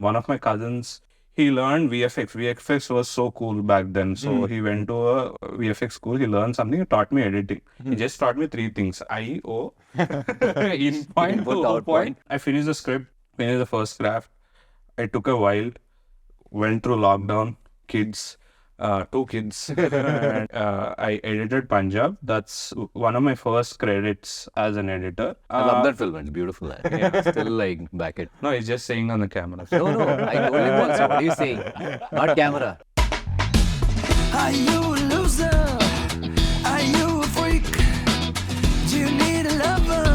one of my cousins, he learned VFX. VFX was so cool back then. So he went to a VFX school. He learned something. He taught me editing. He just taught me 3 things: I, O, in point, Input, to output. point. I finished the script, finished the first draft. It took a while. Went through lockdown. Kids. 2 kids. And, I edited Punjab. That's one of my first credits as an editor. I love that film. It's beautiful. Still like back it. No, he's just saying on the camera. No. I told him also. What are you saying? Not camera. Are you a loser? Are you a freak? Do you need a lover?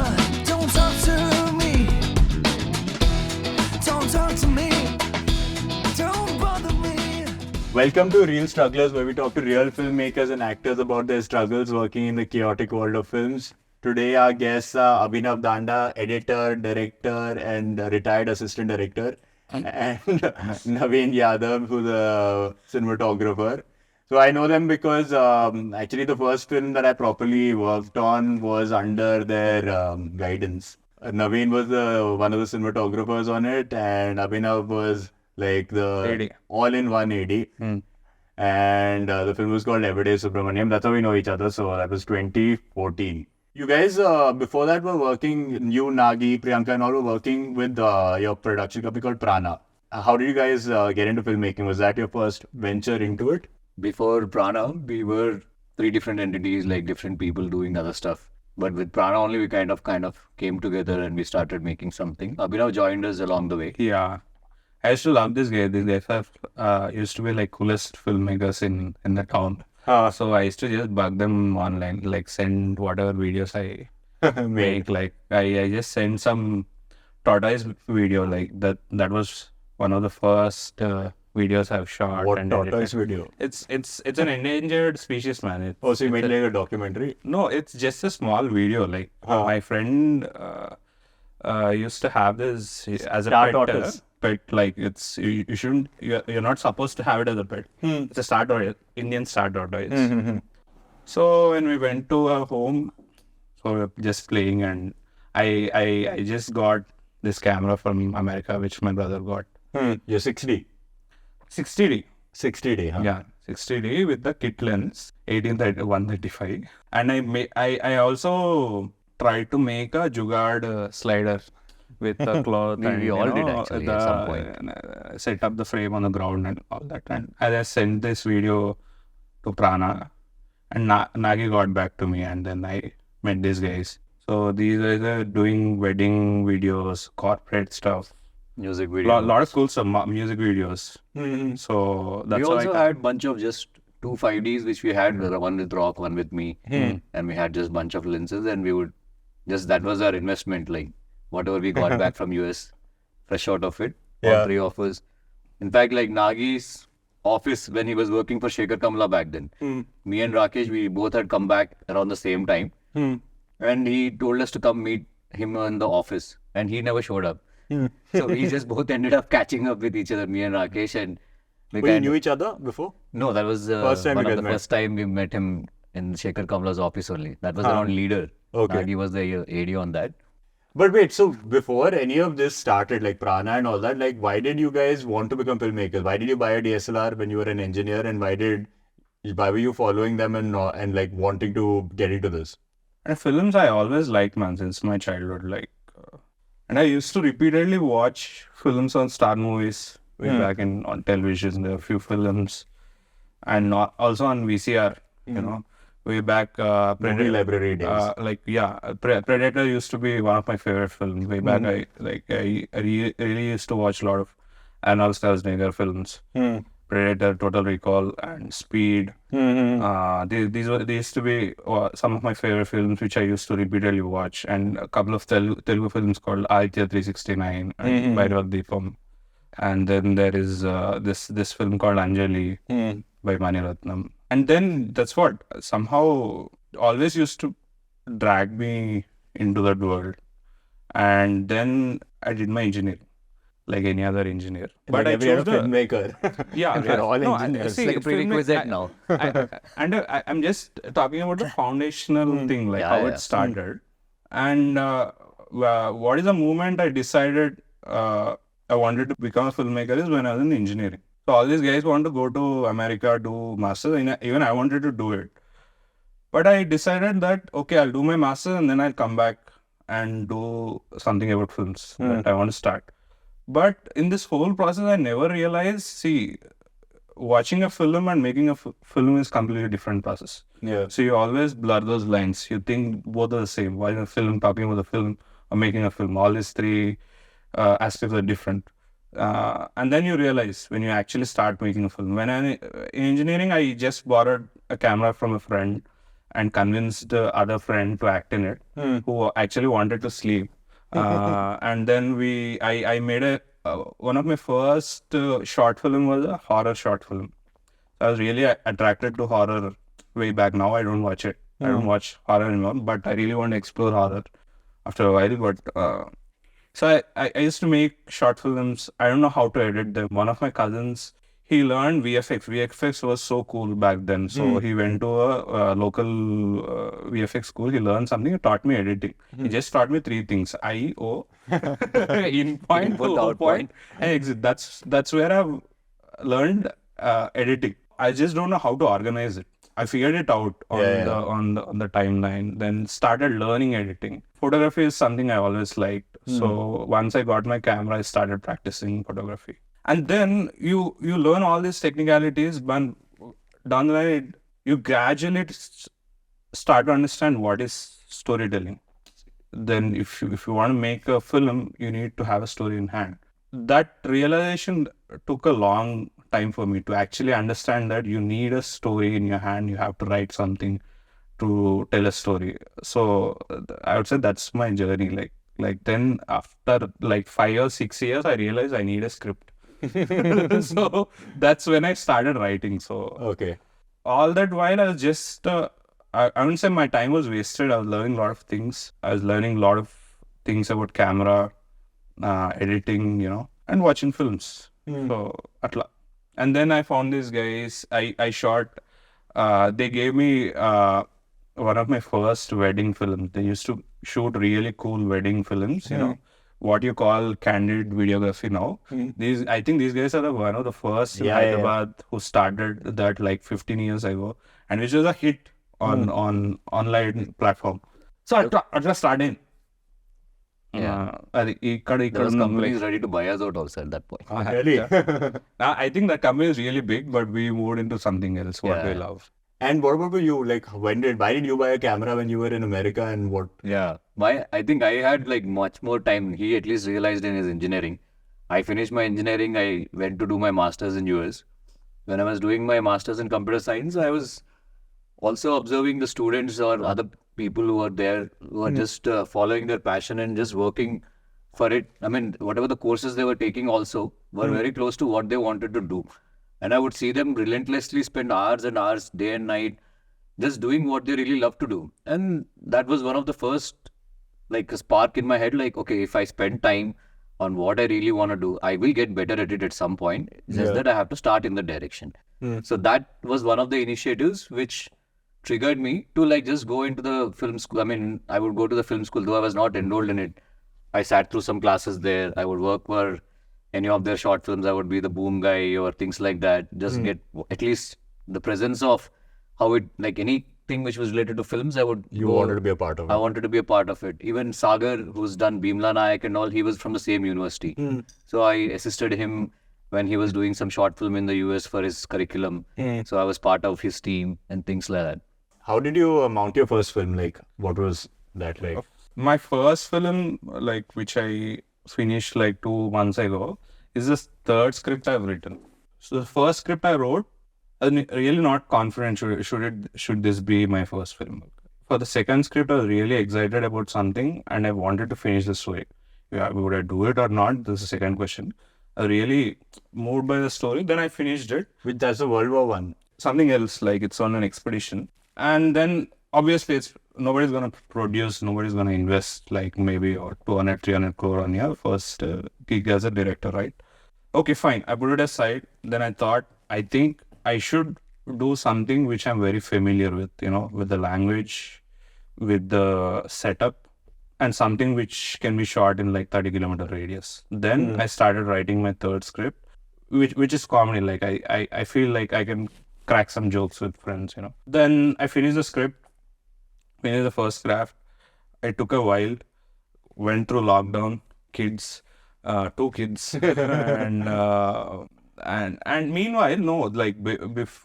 Don't talk to me. Don't talk to me. Don't bother me. Welcome to Real Strugglers, where we talk to real filmmakers and actors about their struggles working in the chaotic world of films. Today, our guests are Abhinav Danda, editor, director, and retired assistant director, and Naveen Yadav, who's a cinematographer. So I know them because actually the first film that I properly worked on was under their guidance. Naveen was one of the cinematographers on it, and Abhinav was like the AD. all-in-one AD. And the film was called Yevade Subramanyam. That's how we know each other. So that was 2014. You guys, before that, were working, you, Nagi, Priyanka, and all were working with your production company called Prana. How did you guys get into filmmaking? Was that your first venture into it? Before Prana, we were 3 different entities, like different people doing other stuff. But with Prana only, we kind of came together and we started making something. Abhinav joined us along the way. Yeah. I used to love this guy. These guys used to be like coolest filmmakers in the town. So I used to just bug them online, like send whatever videos I make. Like I just sent some tortoise video, like that was one of the first videos I've shot. What and tortoise edited. video? It's an endangered species, man. Oh, so you made like a documentary? No, it's just a small video. Like my friend used to have this as a Star pet. tortoise. Pet, like it's you shouldn't, you're not supposed to have it as a pet. It's a star tortoise, Indian star tortoise. So when we went to our home, so we were just playing, and I just got this camera from America, which my brother got. You're 60. 60D. 60D, huh? Yeah, 60D with the kit lens, 135. And I also tried to make a Jugaad slider with the cloth. We all did actually at some point. Set up the frame on the ground and all that. And I sent this video to Prana, and Nagi got back to me, and then I met these guys. So these guys are doing wedding videos, corporate stuff. Music video. Lot of cool stuff, music videos. So that's We how also had bunch of just 2 5Ds, which we had, one with Rock, one with me. And we had just bunch of lenses, and we would just, that was our investment, like whatever we got back from US, fresh out of it, all 3 of us. In fact, like Nagi's office, when he was working for Shekhar Kamla back then, me and Rakesh, we both had come back around the same time. And he told us to come meet him in the office, and he never showed up. So we just both ended up catching up with each other, me and Rakesh, and we But you knew each other before? No, that was First time one you of guys the first time we met him in Shekhar Kamla's office only. That was around Leader. Okay. Nagi was the AD on that. But wait, so before any of this started, like Prana and all that, like why did you guys want to become filmmakers? Why did you buy a DSLR when you were an engineer, and why were you following them and like wanting to get into this? And films I always liked, man, since my childhood. Like, and I used to repeatedly watch films on Star Movies way back on television. There were a few films, and also on VCR. You know, way back. Movie library days. Predator used to be one of my favorite films. Way back, I really used to watch a lot of Arnold Schwarzenegger films. Predator, Total Recall, and Speed. These used to be some of my favorite films, which I used to repeatedly watch, and a couple of Telugu films called Aditya 369 and Bhairava Deepam. And then there is this film called Anjali by Mani Ratnam. And then that's what somehow always used to drag me into that world. And then I did my engineering, like any other engineer. But I chose filmmaker. Yeah, we're all engineers. It's like a prerequisite now. I'm just talking about the foundational thing, like how it started. And what is the moment I decided, I wanted to become a filmmaker is when I was in engineering. So all these guys want to go to America, do masters, and even I wanted to do it. But I decided that, okay, I'll do my master's and then I'll come back and do something about films that I want to start. But in this whole process, I never realized, see, watching a film and making a film is completely different process. Yeah. So you always blur those lines. You think both are the same. Watching a film, talking about the film, or making a film. All these three aspects are different. And then you realize when you actually start making a film. When in engineering, I just borrowed a camera from a friend and convinced the other friend to act in it, who actually wanted to sleep. And then I made one of my first short film was a horror short film. I was really attracted to horror way back. Now I don't watch it. I don't watch horror anymore, but I really want to explore horror after a while. But so I used to make short films. I don't know how to edit them. One of my cousins, he learned VFX. VFX was so cool back then. So he went to a local VFX school. He learned something. He taught me editing. He just taught me three things: I, O, in point, Input, O output. point, and exit. That's where I've learned editing. I just don't know how to organize it. I figured it out on the timeline. Then started learning editing. Photography is something I always liked. So once I got my camera, I started practicing photography. And then you learn all these technicalities, but down the line, you gradually start to understand what is storytelling. Then if you want to make a film, you need to have a story in hand. That realization took a long time for me to actually understand that you need a story in your hand. You have to write something to tell a story. So I would say that's my journey. Like then after like 5 or 6 years, I realized I need a script. So that's when I started writing. So Okay. all that while I was just I wouldn't say my time was wasted. I was learning a lot of things. I was learning a lot of things about camera, editing, and watching films. So and then I found these guys. I shot. They gave me one of my first wedding films. They used to shoot really cool wedding films. What you call candid videography now. I think these guys are one of the first in Hyderabad who started that like 15 years ago, and which was a hit on online platform. So I just started. There was companies ready to buy us out also at that point. Really? I think that company is really big, but we moved into something else what we love. And what about you? Like, why did you buy a camera when you were in America, and what? Yeah, I think I had like much more time. He at least realized in his engineering. I finished my engineering. I went to do my master's in US. When I was doing my master's in computer science, I was also observing the students or other people who are there, who are just following their passion and just working for it. I mean, whatever the courses they were taking also were very close to what they wanted to do. And I would see them relentlessly spend hours and hours, day and night, just doing what they really love to do. And that was one of the first, like, a spark in my head, like, okay, if I spend time on what I really want to do, I will get better at it at some point. It's just that I have to start in the direction. So that was one of the initiatives which triggered me to like just go into the film school. I mean, I would go to the film school, though I was not enrolled in it. I sat through some classes there. I would work for any of their short films. I would be the boom guy or things like that. Just get at least the presence of how it, like anything which was related to films, I would You wanted to be a part of it. I wanted to be a part of it. Even Sagar, who's done Bhimla Nayak and all, he was from the same university. So I assisted him when he was doing some short film in the US for his curriculum. So I was part of his team and things like that. How did you mount your first film? Like, what was that like? My first film, like which I finished like 2 months ago, is the third script I've written. So the first script I wrote, I'm really not confident should this be my first film. For the second script, I was really excited about something and I wanted to finish the story. Yeah, would I do it or not? This is the second question. I really moved by the story. Then I finished it. Which that's a World War One. Something else, like it's on an expedition. And then obviously nobody's going to produce, nobody's going to invest like maybe or 200, 300 crore on your first gig as a director, right? Okay, fine. I put it aside. Then I thought, I think I should do something which I'm very familiar with, with the language, with the setup, and something which can be shot in like 30-kilometer radius. Then I started writing my third script, which is comedy. Like I feel like I can crack some jokes with friends, you know. Then I finished the script, finished the first draft. It took a while, went through lockdown, kids, 2 kids, and meanwhile, no, like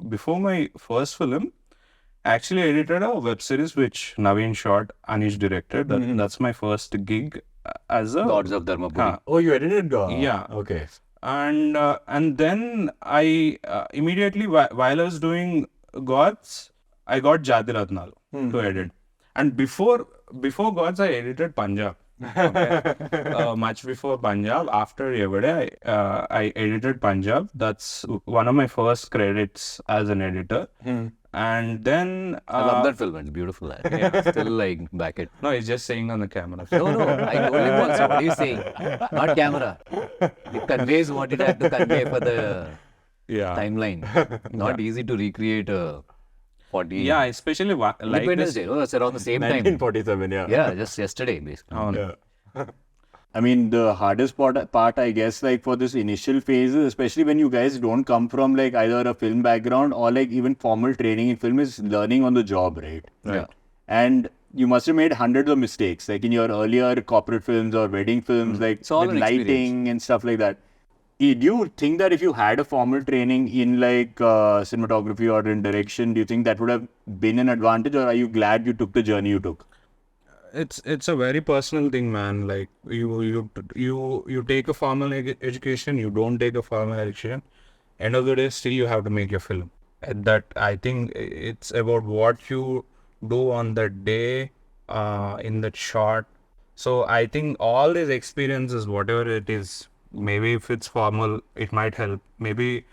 before my first film, I actually edited a web series which Naveen shot, Anish directed. That's my first gig as a Gods of Dharmapuri. Oh, you edited God? Yeah. Okay. And then I immediately while I was doing Gods, I got Jathi Ratnalu to edit. And before Gods, I edited Punjab. Okay. Much before Punjab, after Yevade, I edited Punjab. That's one of my first credits as an editor. And then I love that film. It's beautiful. Still like back it. no, he's just saying on the camera. No. I told him also. What are you saying? Not camera. It conveys what it had to convey for the Yeah. timeline. Not easy to recreate a 40. Yeah, especially like Independence this. Day. No, that's around the same time. 1947, yeah. Yeah, just yesterday, basically. Oh, Yeah. I mean, the hardest part, I guess, like for this initial phases, especially when you guys don't come from like either a film background or like even formal training in film, is learning on the job, right? Yeah. And you must have made hundreds of mistakes, like in your earlier corporate films or wedding films, like It's all with an lighting experience. and stuff like that. Do you think that if you had a formal training in like cinematography or in direction, do you think that would have been an advantage, or are you glad you took the journey you took? it's a very personal thing, man. Like you take a formal education, you don't take a formal education. End of the day, still you have to make your film. And that I think it's about what you do on that day, in that shot. So I think all these experiences, whatever it is, maybe if it's formal, it might help. Maybe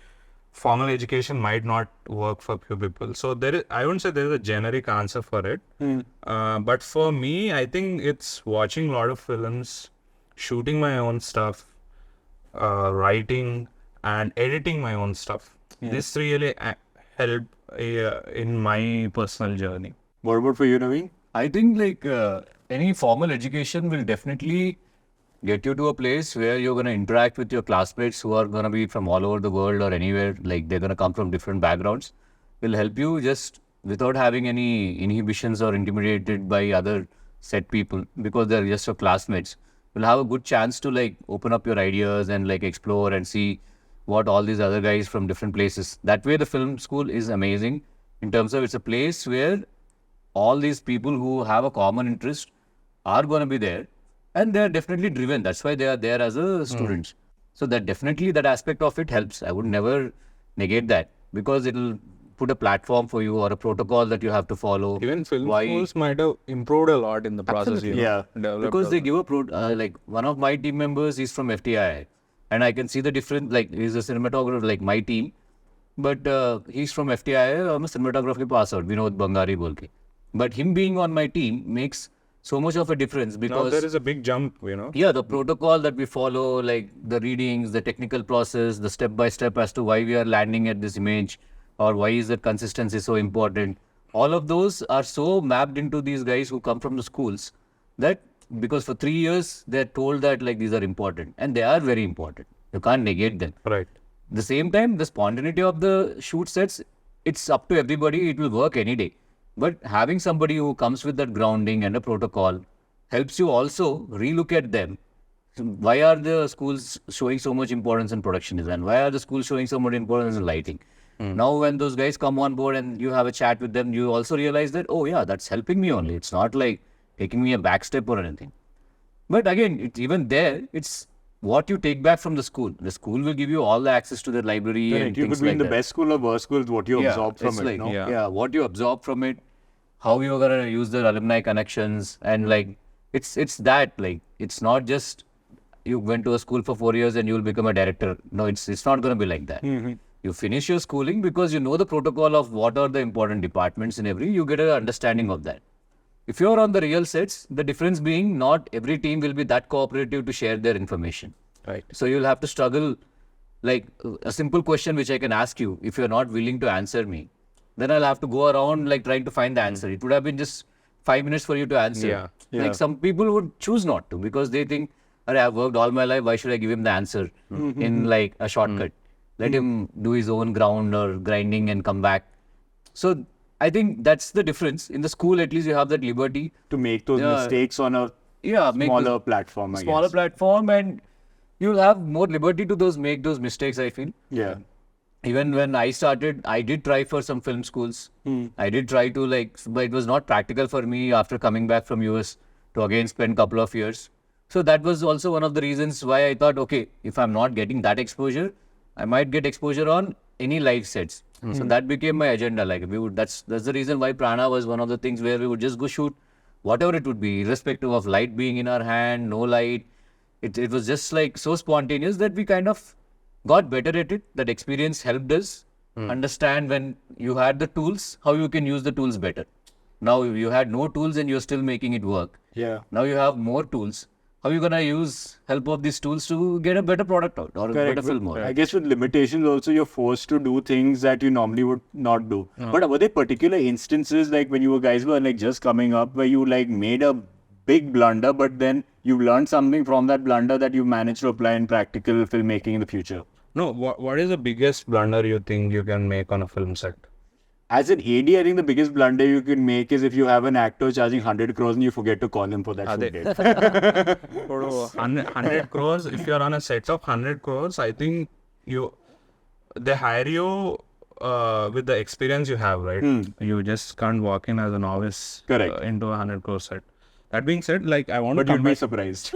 formal education might not work for few people. So I wouldn't say there is a generic answer for it. But for me, I think it's watching a lot of films, shooting my own stuff, writing and editing my own stuff. This really helped in my personal journey. What about for you, Naveen? I think like any formal education will definitely get you to a place where you're going to interact with your classmates who are going to be from all over the world or anywhere, like they're going to come from different backgrounds, will help you just without having any inhibitions or intimidated by other set people, because they're just your classmates. You'll have a good chance to like open up your ideas and like explore and see what all these other guys from different places. That way the film school is amazing in terms of it's a place where all these people who have a common interest are going to be there, and they're definitely driven. That's why they are there as a students. So that definitely that aspect of it helps. I would never negate that, because it'll put a platform for you or a protocol that you have to follow. Even film Why- schools might have improved a lot in the process. You know, Yeah. developed Because a they lot. give a like one of my team members is from FTI, and I can see the difference. Like he's a cinematographer like my team, but he's from FTI. I'm a cinematography pass out. Vinod Bangari bolke. But him being on my team makes so much of a difference, Now because there is a big jump, you know. yeah, the protocol that we follow, like the readings, the technical process, the step by step as to why we are landing at this image, or why is that consistency so important. All of those are so mapped into these guys who come from the schools, that because for 3 years they're told that like these are important, and they are very important. You can't negate them. Right. The same time, the spontaneity of the shoot sets, it's up to everybody. It will work any day. But having somebody who comes with that grounding and a protocol helps you also relook at them. Why are the schools showing so much importance in production design? Why are the schools showing so much importance in lighting? Now, when those guys come on board and you have a chat with them, you also realize that, oh yeah, that's helping me only. It's not like taking me a back step or anything. But again, it's even there, it's what you take back from the school. The school will give you all the access to the library and Correct. You things could be in like the that. best school or worst school, what you absorb from it's it. like, No? Yeah. what you absorb from it, how you're gonna use the alumni connections, and like it's that, like it's not just you went to a school for 4 years and you'll become a director. No, it's not gonna be like that. You finish your schooling because you know the protocol of what are the important departments in every, you get an understanding of that. If you're on the real sets, the difference being not every team will be that cooperative to share their information. Right. So you'll have to struggle, like a simple question which I can ask you, if you're not willing to answer me, then I'll have to go around like trying to find the answer. It would have been just 5 minutes for you to answer. Yeah. Yeah. Like some people would choose not to because they think, I've worked all my life, why should I give him the answer in like a shortcut? Let him do his own ground or grinding and come back. So I think that's the difference. In the school, at least you have that liberty. To make those Yeah. mistakes on a Make smaller those- platform, I smaller guess. platform, and you'll have more liberty to make those mistakes, I feel. Yeah. Even when I started, I did try for some film schools. I did try to but it was not practical for me after coming back from US to again spend a couple of years. So that was also one of the reasons why I thought, okay, if I'm not getting that exposure, I might get exposure on any live sets. So that became my agenda. Like that's the reason why Prana was one of the things where we would just go shoot whatever it would be, irrespective of light being in our hand, no light. It was just like so spontaneous that we kind of got better at it. That experience helped us understand when you had the tools, how you can use the tools better. Now you had no tools and you're still making it work. Yeah. Now you have more tools. How are you gonna use help of these tools to get a better product out or a better film out? I guess with limitations also you're forced to do things that you normally would not do. But were there particular instances like when you guys were like just coming up where you like made a big blunder but then you learned something from that blunder that you managed to apply in practical filmmaking in the future? No, what is the biggest blunder you think you can make on a film set? As an AD, I think the biggest blunder you can make is if you have an actor charging 100 crores and you forget to call him for that shoot date. For 100 crores, if you're on a set of 100 crores, I think they hire you with the experience you have, right? You just can't walk in as a novice Correct. into a 100 crore set. That being said, like I want But to you'd come be back. surprised.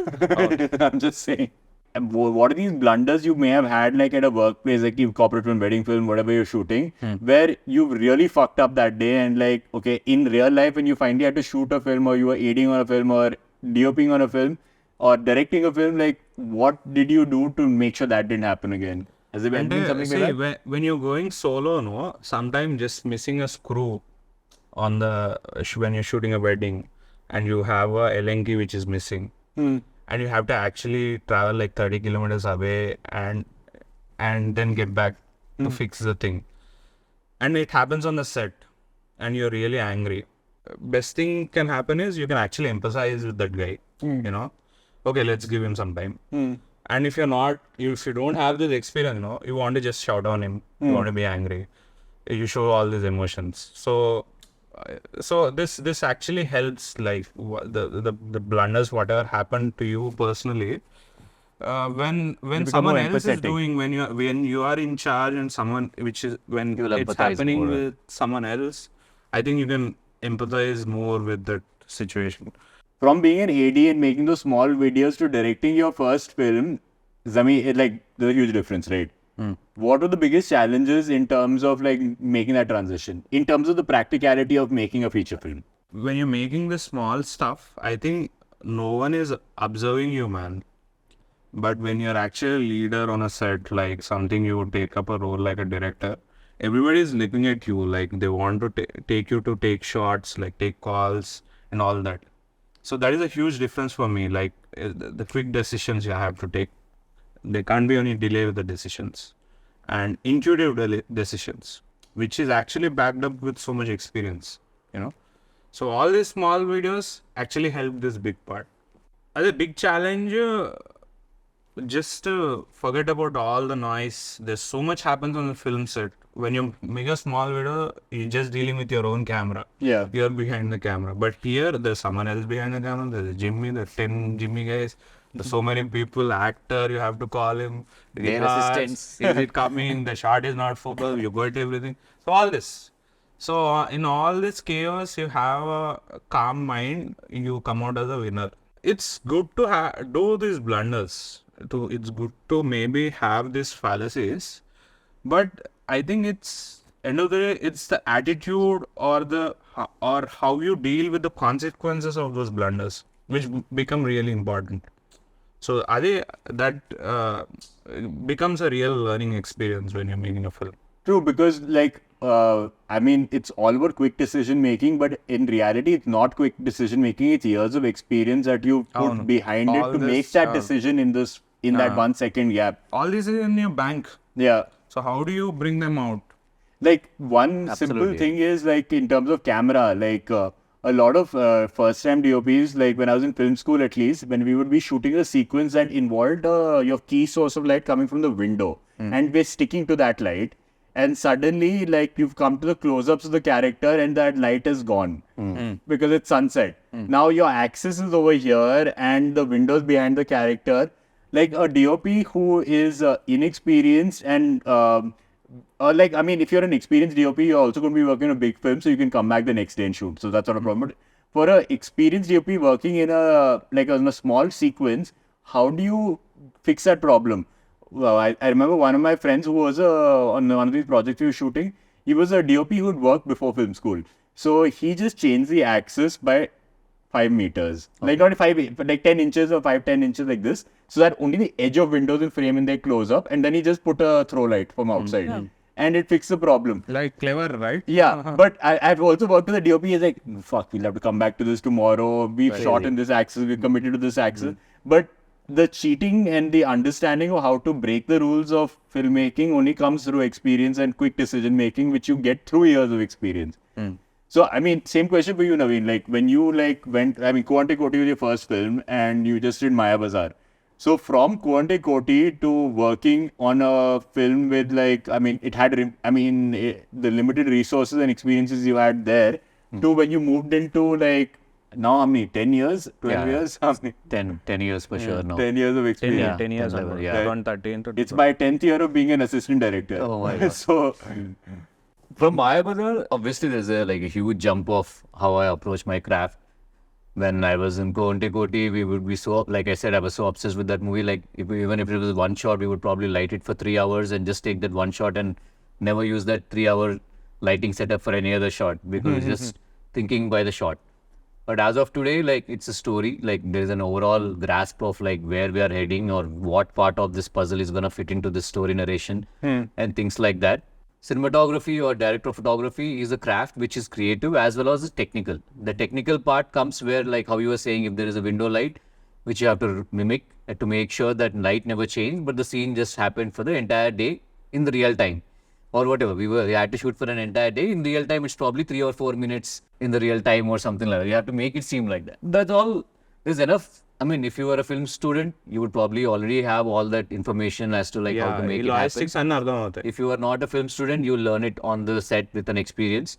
I'm just saying. And what are these blunders you may have had like at a workplace, like your corporate film, wedding film, whatever you're shooting, where you really fucked up that day and like, okay, in real life when you finally had to shoot a film or you were aiding on a film or DOPing on a film or directing a film, like what did you do to make sure that didn't happen again? Has there been something See, like that? when you're going solo, no, sometimes just missing a screw on the when you're shooting a wedding and you have a LNG which is missing. And you have to actually travel like 30 kilometers away and then get back to fix the thing. And it happens on the set and you're really angry. Best thing can happen is you can actually empathize with that guy, you know. Okay, let's give him some time. And if you don't have this experience, you know, you want to just shout on him, you want to be angry, you show all these emotions. So this actually helps, like the blunders, whatever happened to you personally, when become someone more else is empathetic. doing, when you are in charge and when You'll it's empathize happening more. with someone else, I think you can empathize more with that situation. From being an AD and making those small videos to directing your first film, Zami, there's a huge difference, right? What are the biggest challenges in terms of like making that transition? In terms of the practicality of making a feature film? When you're making the small stuff, I think no one is observing you, man. But when you're actually a leader on a set, like something you would take up a role like a director, everybody is looking at you, like they want to take you to take shots, like take calls and all that. So that is a huge difference for me, like the quick decisions you have to take. There can't be any delay with the decisions. And intuitive decisions, which is actually backed up with so much experience, you know. So all these small videos actually help this big part. As a big challenge, just forget about all the noise. There's so much happens on the film set. When you make a small video, you're just dealing with your own camera. Yeah. You're behind the camera. But here, there's someone else behind the camera. There's Jimmy, there's 10 Jimmy guys. There's so many people, actor, you have to call him. Their rehearse, assistants. Is it coming? The shot is not focused. You got everything. So all this. So in all this chaos, you have a calm mind. You come out as a winner. It's good to do these blunders. It's good to maybe have these fallacies. But I think it's end of the day, it's the attitude or how you deal with the consequences of those blunders, which become really important. So that becomes a real learning experience when you're making a film. True, because it's all about quick decision making, but in reality, it's not quick decision making. It's years of experience that you put behind it all to this, make that decision in that 1 second gap. All this is in your bank. Yeah. So how do you bring them out? Like one simple Absolutely. thing is like in terms of camera, like a lot of first-time DOPs, like when I was in film school at least, when we would be shooting a sequence that involved your key source of light coming from the window, and we're sticking to that light, and suddenly, like, you've come to the close-ups of the character and that light is gone because it's sunset. Now your axis is over here and the window's behind the character. Like a DOP who is inexperienced and like, I mean, if you're an experienced DOP, you're also going to be working on a big film, so you can come back the next day and shoot. So that's not a problem. But for an experienced DOP working in a small sequence, how do you fix that problem? Well, I remember one of my friends who was on one of these projects he was shooting. He was a DOP who had worked before film school, so he just changed the axis by 5 meters, like not 5, but like 10 inches or 5-10 inches like this, so that only the edge of windows in frame in their close up, and then he just put a throw light from outside, and it fixed the problem. Like clever, right? Yeah, but I've also worked with the DOP. He's like, fuck, we'll have to come back to this tomorrow. We've shot in this axis, we're committed to this axis. But the cheating and the understanding of how to break the rules of filmmaking only comes through experience and quick decision making, which you get through years of experience. So, I mean, same question for you, Naveen. Like, when you went, I mean, Kuante Koti was your first film and you just did Maya Bazaar. So, from Kuante Koti to working on a film with, like, I mean, it had, the limited resources and experiences you had there, to when you moved into, like, now how many? 10 years? 12 years? How many? 10 years for sure now. 10 years of experience. 10 years ago. Yeah. 2013 to It's my 10th year of being an assistant director. Oh my God. So, From Maya Bazaar, obviously there's a huge jump of how I approach my craft. When I was in Kuante Koti, we would be so, like I said, I was so obsessed with that movie. Like, even if it was one shot, we would probably light it for 3 hours and just take that one shot and never use that 3-hour lighting setup for any other shot, because just thinking by the shot. But as of today, like, it's a story. Like, there's an overall grasp of like where we are heading or what part of this puzzle is gonna fit into this story narration and things like that. Cinematography or director of photography is a craft which is creative as well as technical. The technical part comes where, like how you were saying, if there is a window light, which you have to mimic to make sure that light never changed, but the scene just happened for the entire day in the real time. Or whatever, we had to shoot for an entire day. In real time, it's probably 3 or 4 minutes in the real time or something like that. You have to make it seem like that. That's all. There's enough. I mean, if you were a film student, you would probably already have all that information as to like how to make it happen. If you are not a film student, you learn it on the set with an experience.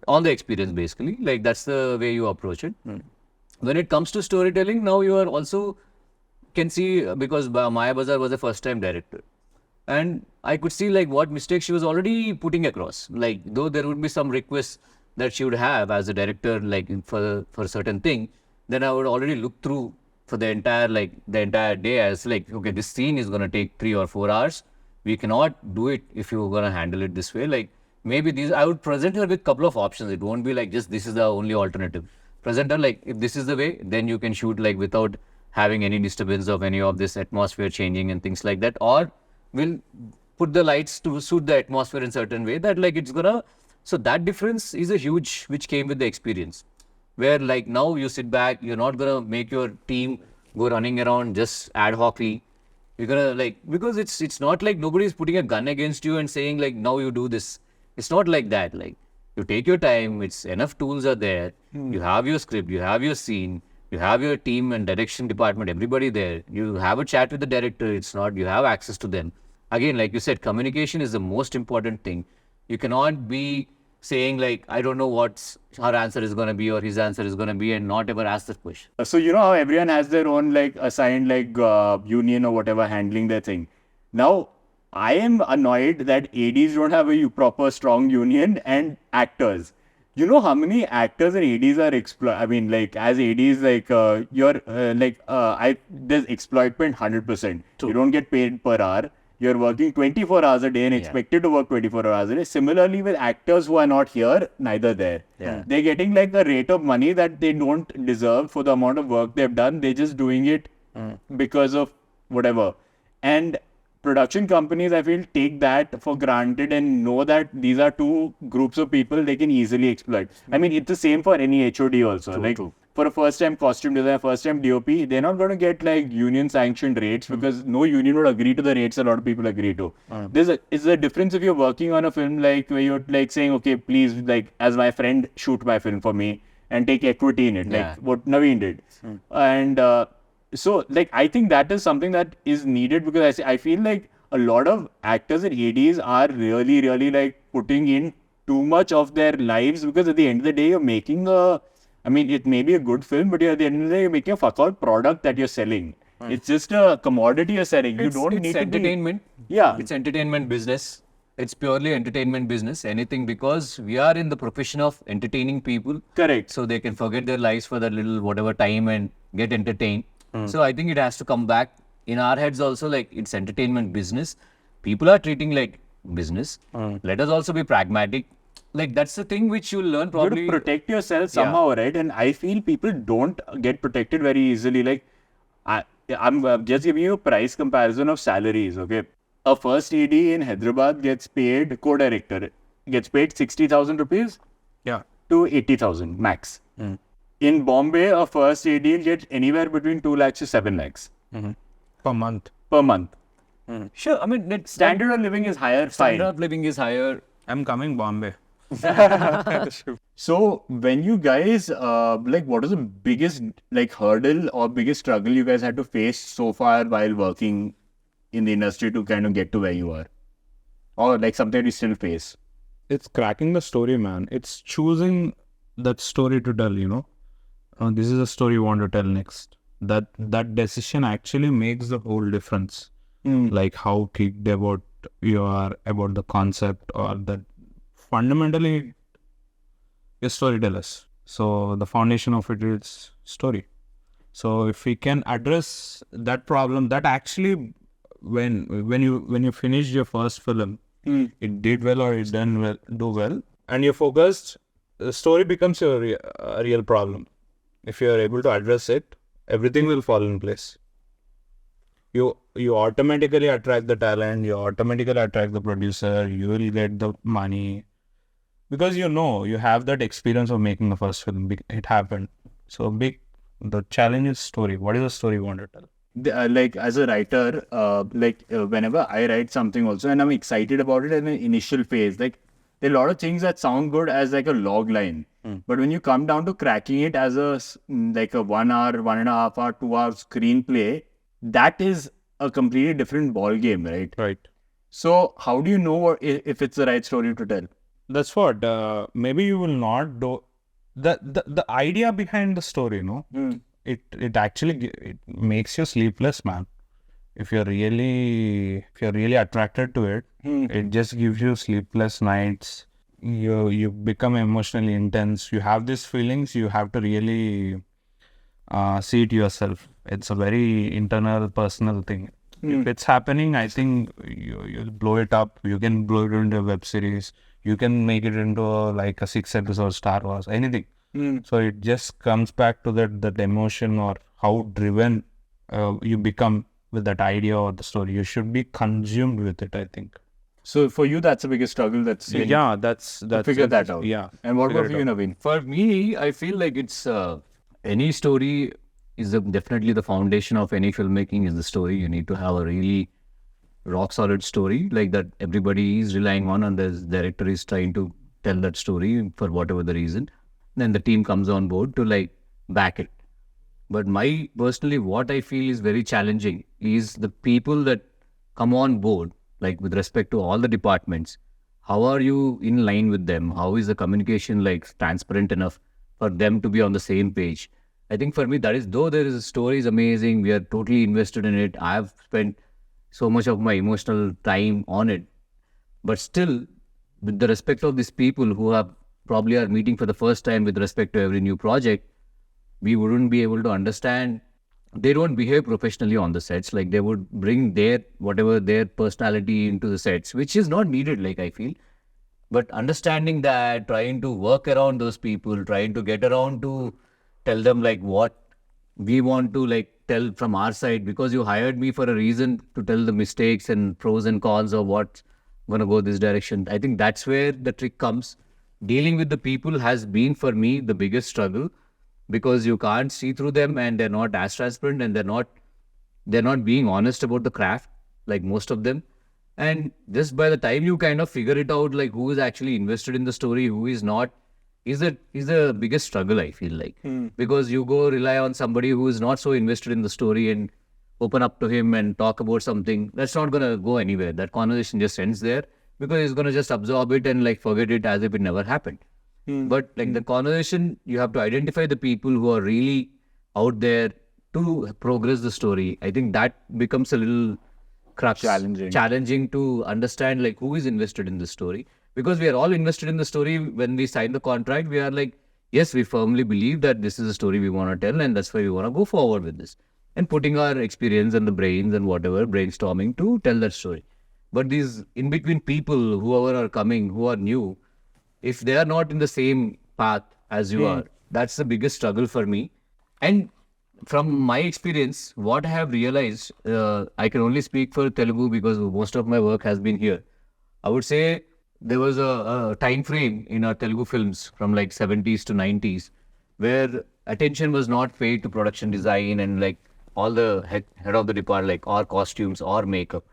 On the experience, basically. Like, that's the way you approach it. When it comes to storytelling, now you are also can see, because Maya Bazaar was a first-time director. And I could see like what mistakes she was already putting across. Like, though there would be some requests that she would have as a director, like for a certain thing, then I would already look through for the entire day as like, okay, this scene is gonna take 3 or 4 hours. We cannot do it if you're gonna handle it this way. Like, maybe I would present her with a couple of options. It won't be like just this is the only alternative. Present her like, if this is the way, then you can shoot like without having any disturbance of any of this atmosphere changing and things like that. Or we'll put the lights to suit the atmosphere in certain way that like it's gonna. So that difference is a huge, which came with the experience. Where like now you sit back, you're not gonna make your team go running around just ad hocly. You're gonna like, because it's not like nobody's putting a gun against you and saying like, now you do this. It's not like that. Like, you take your time, it's enough tools are there. You have your script, you have your scene, you have your team and direction department, everybody there. You have a chat with the director, it's not, you have access to them. Again, like you said, communication is the most important thing. You cannot be saying like, I don't know what her answer is going to be or his answer is going to be, and not ever ask that question. So you know how everyone has their own like assigned like union or whatever handling their thing. Now, I am annoyed that ADs don't have a proper strong union and actors. You know how many actors and ADs are I mean, like as ADs, like there's exploitment 100%. You don't get paid per hour. You're working 24 hours a day and expected to work 24 hours a day. Similarly, with actors who are not here, neither there. They're getting like a rate of money that they don't deserve for the amount of work they've done. They're just doing it because of whatever. And production companies, I feel, take that for granted and know that these are two groups of people they can easily exploit. I mean, it's the same for any HOD also. For a first-time costume designer, first-time DOP, they're not going to get like union-sanctioned rates because no union would agree to the rates a lot of people agree to. It's a difference if you're working on a film like where you're like saying, okay, please, like as my friend, shoot my film for me. and take equity in it, like Yeah. what Naveen did. And so, like, I think that is something that is needed, because I feel like a lot of actors and ADs are really, really like putting in too much of their lives, because at the end of the day, you're making I mean, it may be a good film, but at the end of the day, you're making a fuck out product that you're selling. It's just a commodity you're selling. You don't need to entertainment. be... Yeah. It's entertainment business. It's purely entertainment business. Anything, because we are in the profession of entertaining people. Correct. So they can forget their lives for that little whatever time and get entertained. So I think it has to come back in our heads also, like it's entertainment business. People are treating like business. Let us also be pragmatic. Like that's the thing which you'll learn You have probably. to protect yourself somehow, right? And I feel people don't get protected very easily. Like, I'm just giving you a price comparison of salaries, okay? A first AD in Hyderabad gets paid, co-director, gets paid 60,000 rupees Yeah. to 80,000 max. In Bombay, a first AD will get anywhere between 2 lakhs to 7 lakhs Per month. per month. Sure, I mean that Standard of living is higher, standard fine. of living is higher. I'm coming Bombay. So when you guys like, what is the biggest like hurdle or biggest struggle you guys had to face so far while working in the industry to kind of get to where you are, or like something you still face? It's cracking the story, man. It's choosing that story to tell, you know. This is a story you want to tell next. That decision actually makes the whole difference. Like how kicked about you are about the concept, or that fundamentally you're storytellers. So the foundation of it is story. So if we can address that problem, that actually when you finish your first film, it did well or it do well, and you're focused, the story becomes a real problem. If you are able to address it, everything will fall in place. You automatically attract the talent, you automatically attract the producer, you will get the money, because you know you have that experience of making the first film. It happened. So the challenge is story. What is the story you want to tell? Like as a writer, whenever I write something also, and I'm excited about it in the initial phase, like there are a lot of things that sound good as like a log line, but when you come down to cracking it as like a 1 hour, 1.5 hour, 2 hour screenplay, that is a completely different ball game, right? Right. So how do you know if it's the right story to tell? That's what. Maybe you will not do the idea behind the story. No, it actually it makes you sleepless, man. If you're really attracted to it, it just gives you sleepless nights. You become emotionally intense. You have these feelings. You have to really see it yourself. It's a very internal, personal thing. If it's happening, I think you'll blow it up. You can blow it into a web series. You can make it into like a 6-episode Star Wars, anything. So it just comes back to that emotion, or how driven you become with that idea or the story. You should be consumed with it, I think. So for you, that's the biggest struggle. That's figure that out. Yeah. And what Figure about it you, out. Naveen? For me, I feel like it's any story is definitely the foundation of any filmmaking is the story. You need to have a really rock solid story like that everybody is relying on, and the director is trying to tell that story for whatever the reason. Then the team comes on board to like back it. But personally, what I feel is very challenging is the people that come on board, like with respect to all the departments. How are you in line with them? How is the communication like transparent enough for them to be on the same page? I think for me, that is, though there is a story is amazing, we are totally invested in it. I have spent so much of my emotional time on it. But still, with the respect of these people who probably are meeting for the first time with respect to every new project, we wouldn't be able to understand. They don't behave professionally on the sets. Like they would bring their personality into the sets, which is not needed, like I feel. But understanding that, trying to work around those people, trying to get around to tell them like what we want to like tell from our side, because you hired me for a reason to tell the mistakes and pros and cons of what's going to go this direction. I think that's where the trick comes. Dealing with the people has been for me the biggest struggle, because you can't see through them and they're not as transparent, and they're not being honest about the craft, like most of them. And just by the time you kind of figure it out, like who is actually invested in the story, who is not, is the biggest struggle, I feel like. Because you go rely on somebody who is not so invested in the story and open up to him and talk about something. That's not going to go anywhere. That conversation just ends there because he's going to just absorb it and like forget it as if it never happened. But like the conversation, you have to identify the people who are really out there to progress the story. I think that becomes a little crux. Challenging to understand like who is invested in the story. Because we are all invested in the story. When we sign the contract, we are like, yes, we firmly believe that this is a story we want to tell and that's why we want to go forward with this. And putting our experience and the brains and whatever, brainstorming to tell that story. But these in-between people, whoever are coming, who are new, if they are not in the same path as you are, that's the biggest struggle for me. And from my experience, what I have realized, I can only speak for Telugu because most of my work has been here. I would say there was a time frame in our Telugu films from like 70s to 90s where attention was not paid to production design and like all the head of the department, like or costumes or makeup.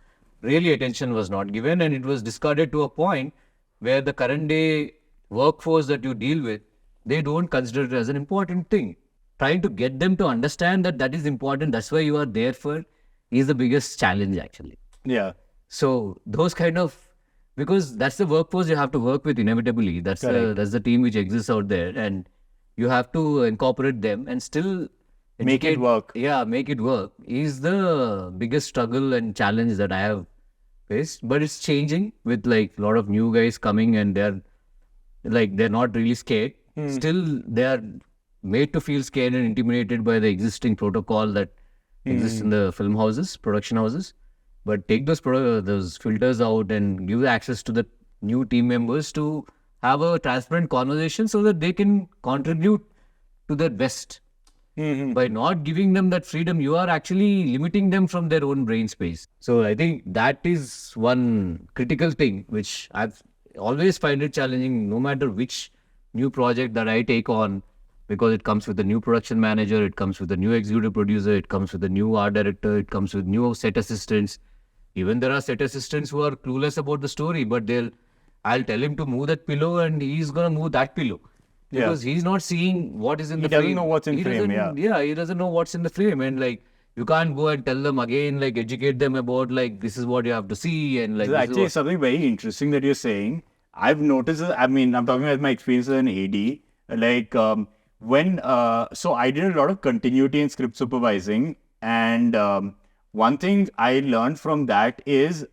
Really attention was not given and it was discarded to a point where the current day workforce that you deal with, they don't consider it as an important thing. Trying to get them to understand that that is important, that's why you are there for, is the biggest challenge actually. Yeah. So those kind of, because that's the workforce you have to work with inevitably. That's the team which exists out there and you have to incorporate them and still Make it work. Yeah, make it work is the biggest struggle and challenge that I have faced. But it's changing with like a lot of new guys coming and they're not really scared. Still, they are made to feel scared and intimidated by the existing protocol that exists in the film houses, production houses. But take those filters out and give access to the new team members to have a transparent conversation so that they can contribute to their best. By not giving them that freedom, you are actually limiting them from their own brain space. So I think that is one critical thing which I've always find it challenging, no matter which new project that I take on, because it comes with a new production manager, it comes with a new executive producer, it comes with a new art director, it comes with new set assistants. Even there are set assistants who are clueless about the story, but I'll tell him to move that pillow and he's going to move that pillow. Because he's not seeing what is in the frame. He doesn't know what's in frame, he doesn't know what's in the frame. And like, you can't go and tell them again, like educate them about like, this is what you have to see. And like, There's actually something very interesting that you're saying. I've noticed, I'm talking about my experience as an AD. Like, so I did a lot of continuity and script supervising. And one thing I learned from that is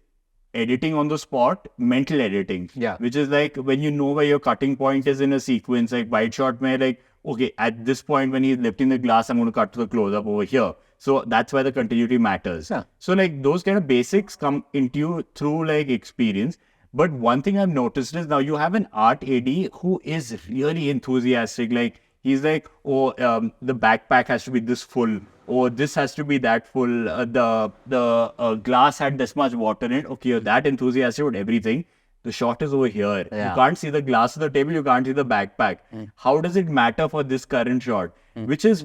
editing on the spot, mental editing. Yeah. Which is like when you know where your cutting point is in a sequence, like wide shot, where like, okay, at this point when he's lifting the glass, I'm going to cut to the close up over here. So that's why the continuity matters. Yeah. So like those kind of basics come into you through like experience. But one thing I've noticed is now you have an art AD who is really enthusiastic. Like he's like, the backpack has to be this full. Or this has to be that full. The glass had this much water in it. Okay, you're that enthusiastic about everything. The shot is over here. Yeah. You can't see the glass of the table. You can't see the backpack. How does it matter for this current shot? Which is,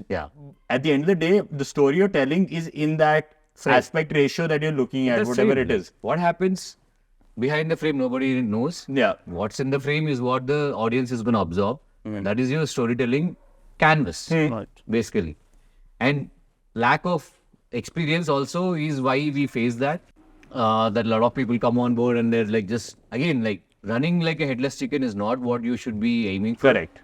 at the end of the day, the story you're telling is in that aspect ratio that you're looking at, whatever it is. What happens behind the frame, nobody knows. Yeah. What's in the frame is what the audience is going to absorb. That is your storytelling canvas, basically. And lack of experience also is why we face that. That a lot of people come on board and they're like just, again, like running like a headless chicken is not what you should be aiming for. Correct.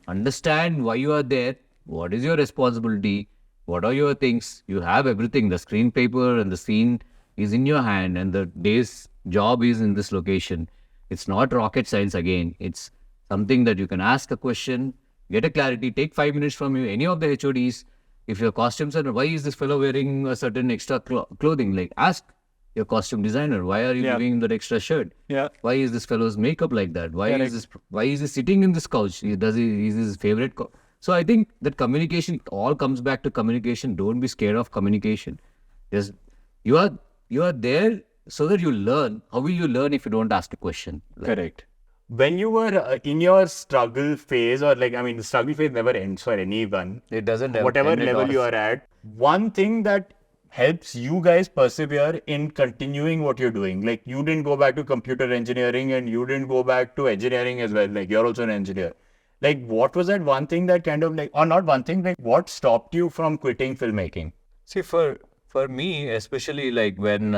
Understand why you are there. What is your responsibility? What are your things? You have everything. The screen paper and the scene is in your hand and the day's job is in this location. It's not rocket science again. It's something that you can ask a question, get a clarity, take 5 minutes from you, any of the HODs. If your costumes are, why is this fellow wearing a certain extra clothing? Like, ask your costume designer, why are you giving him that extra shirt? Yeah. Why is this fellow's makeup like that? Why is he sitting in this couch? Is his favorite? So I think that communication all comes back to communication. Don't be scared of communication. You are there so that you learn. How will you learn if you don't ask a question? Correct. When you were in your struggle phase, or like, I mean, the struggle phase never ends for anyone. It doesn't. Whatever level you are at, one thing that helps you guys persevere in continuing what you're doing. Like, you didn't go back to computer engineering and you didn't go back to engineering as well. Like, you're also an engineer. Like, what was that one thing that kind of like, or not one thing, like, what stopped you from quitting filmmaking? See, for me, especially like when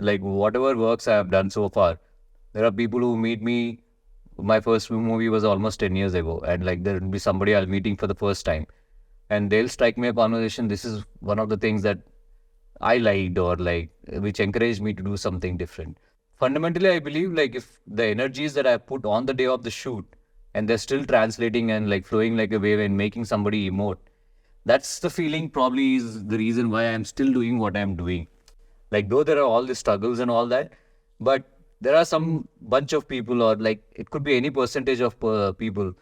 like whatever works I have done so far, there are people who meet me. My first movie was almost 10 years ago, and like there will be somebody I'll meeting for the first time, and they'll strike me a conversation. This is one of the things that I liked, or like which encouraged me to do something different. Fundamentally, I believe like if the energies that I put on the day of the shoot and they're still translating and like flowing like a wave and making somebody emote, that's the feeling probably is the reason why I'm still doing what I'm doing. Like though there are all the struggles and all that, but there are some bunch of people, or like it could be any percentage of people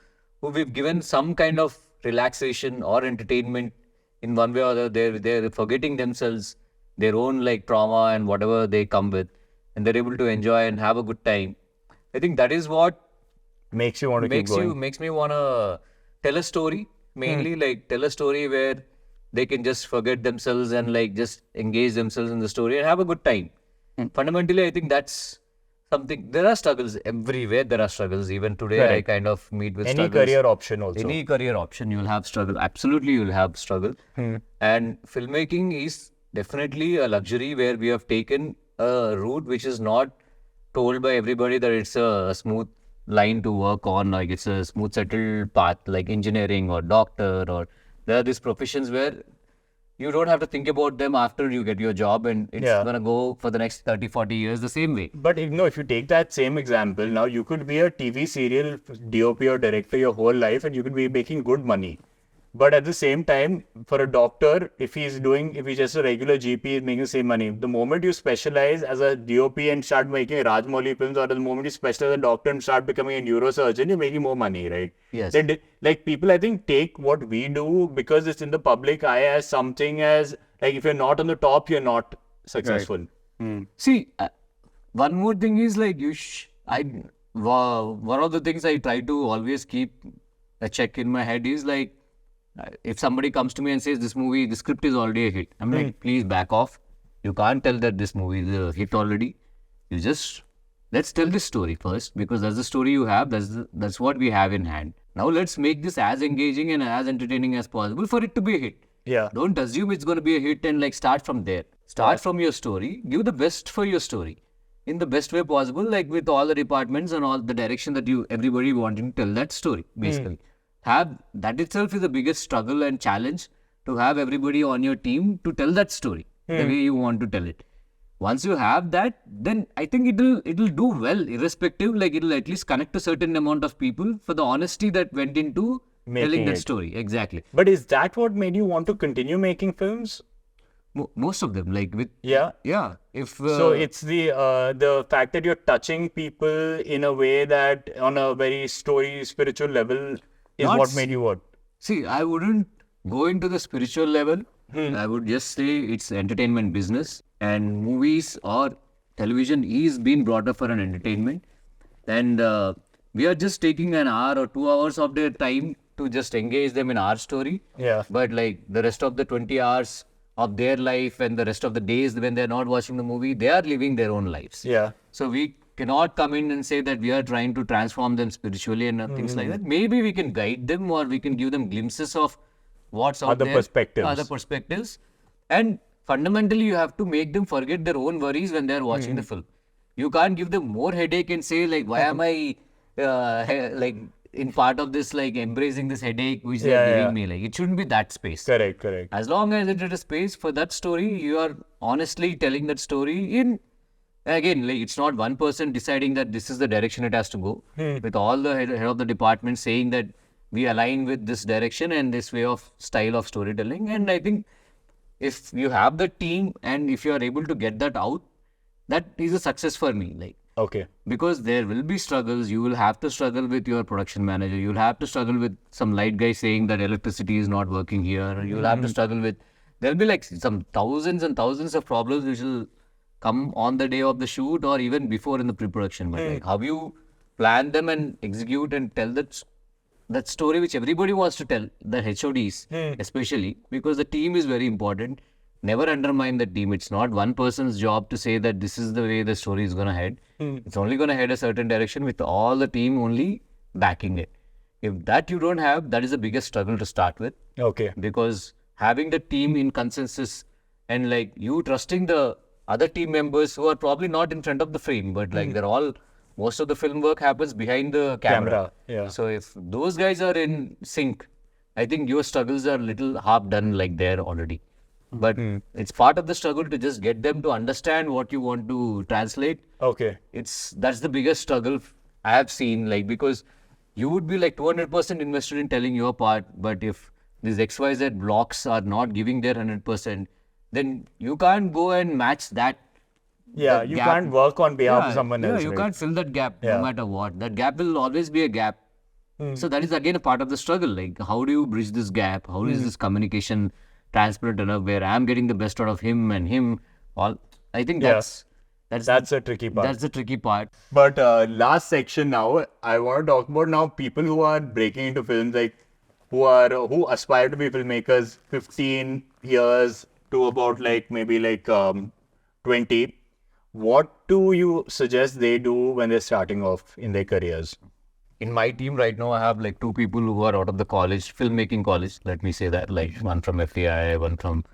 who we've given some kind of relaxation or entertainment in one way or the other. They're forgetting themselves, their own like trauma and whatever they come with, and they're able to enjoy and have a good time. I think that is what Makes you want to keep going. makes me want to tell a story, mainly like tell a story where they can just forget themselves and like just engage themselves in the story and have a good time. Fundamentally, I think that's something. There are struggles everywhere. There are struggles. Even today, I Correct. kind of meet with Any struggles. career option also. Any career option, you'll have struggle. Absolutely, you'll have struggle. And filmmaking is definitely a luxury where we have taken a route which is not told by everybody that it's a smooth line to work on, like it's a smooth settled path, like engineering or doctor, or there are these professions where you don't have to think about them after you get your job, and it's Yeah. gonna go for the next 30, 40 years the same way. But if you take that same example, now you could be a TV serial DOP or director your whole life and you could be making good money. But at the same time, for a doctor, if he's just a regular GP, he's making the same money. The moment you specialize as a DOP and start making Rajmouli films, or the moment you specialize as a doctor and start becoming a neurosurgeon, you're making more money, right? Yes. Like people, I think, take what we do because it's in the public eye as something as, like, if you're not on the top, you're not successful. See, one more thing is like one of the things I try to always keep a check in my head is like, if somebody comes to me and says the script is already a hit, I'm like, please back off. You can't tell that this movie is a hit already. You just, let's tell this story first, because that's the story you have. That's what we have in hand. Now let's make this as engaging and as entertaining as possible for it to be a hit. Yeah. Don't assume it's going to be a hit and like start from there. Start from your story. Give the best for your story in the best way possible, like with all the departments and all the direction that everybody wanting to tell that story, basically. Have that itself is the biggest struggle and challenge, to have everybody on your team to tell that story the way you want to tell it. Once you have that, then I think it'll do well, irrespective. Like it'll at least connect to certain amount of people for the honesty that went into Making telling that it. story. Exactly. But is that what made you want to continue making films? Most of them, like with Yeah. if So it's the fact that you're touching people in a way that on a very spiritual level is Not what s- made you what? See, I wouldn't go into the spiritual level. I would just say it's entertainment business, and movies or television is being brought up for an entertainment, and we are just taking an hour or 2 hours of their time to just engage them in our story. Yeah. But like the rest of the 20 hours of their life and the rest of the days when they're not watching the movie, they are living their own lives. Yeah. So we cannot come in and say that we are trying to transform them spiritually and things like that. Maybe we can guide them, or we can give them glimpses of what's out Other there. perspectives. Other perspectives. And fundamentally, you have to make them forget their own worries when they're watching the film. You can't give them more headache and say like, why am I like in part of this, like embracing this headache which they're giving me? Like it shouldn't be that space. Correct. As long as it is a space for that story, you are honestly telling that story in, again, like it's not one person deciding that this is the direction it has to go. With all the head of the department saying that we align with this direction and this way of style of storytelling. And I think if you have the team and if you are able to get that out, that is a success for me. Like, Okay. because there will be struggles. You will have to struggle with your production manager. You will have to struggle with some light guy saying that electricity is not working here. You will have to struggle with, there will be like some thousands and thousands of problems which will come on the day of the shoot or even before in the pre-production. But like how you plan them and execute and tell that story which everybody wants to tell, the HODs especially, because the team is very important. Never undermine the team. It's not one person's job to say that this is the way the story is going to head. It's only going to head a certain direction with all the team only backing it. If that you don't have, that is the biggest struggle to start with. Okay. Because having the team in consensus and like you trusting the other team members who are probably not in front of the frame, but like they're all, most of the film work happens behind the camera. Yeah. So if those guys are in sync, I think your struggles are little half done like there already. But it's part of the struggle to just get them to understand what you want to translate. Okay. That's the biggest struggle I have seen, like, because you would be like 200% invested in telling your part, but if these XYZ blocks are not giving their 100%, then you can't go and match that. Yeah, that you gap. can't work on behalf of someone else. You right? can't fill that gap Yeah. no matter what. That gap will always be a gap. So that is again a part of the struggle. Like, how do you bridge this gap? How is this communication transparent enough where I'm getting the best out of him and him? All I think Yeah. that's a tricky part. that's the tricky part. But last section now, I want to talk about now people who are breaking into films, like who aspire to be filmmakers, 15 years to about like maybe like 20. What do you suggest they do when they're starting off in their careers? In my team right now, I have like 2 people who are out of the college, filmmaking college. Let me say that, like one from FTI, one from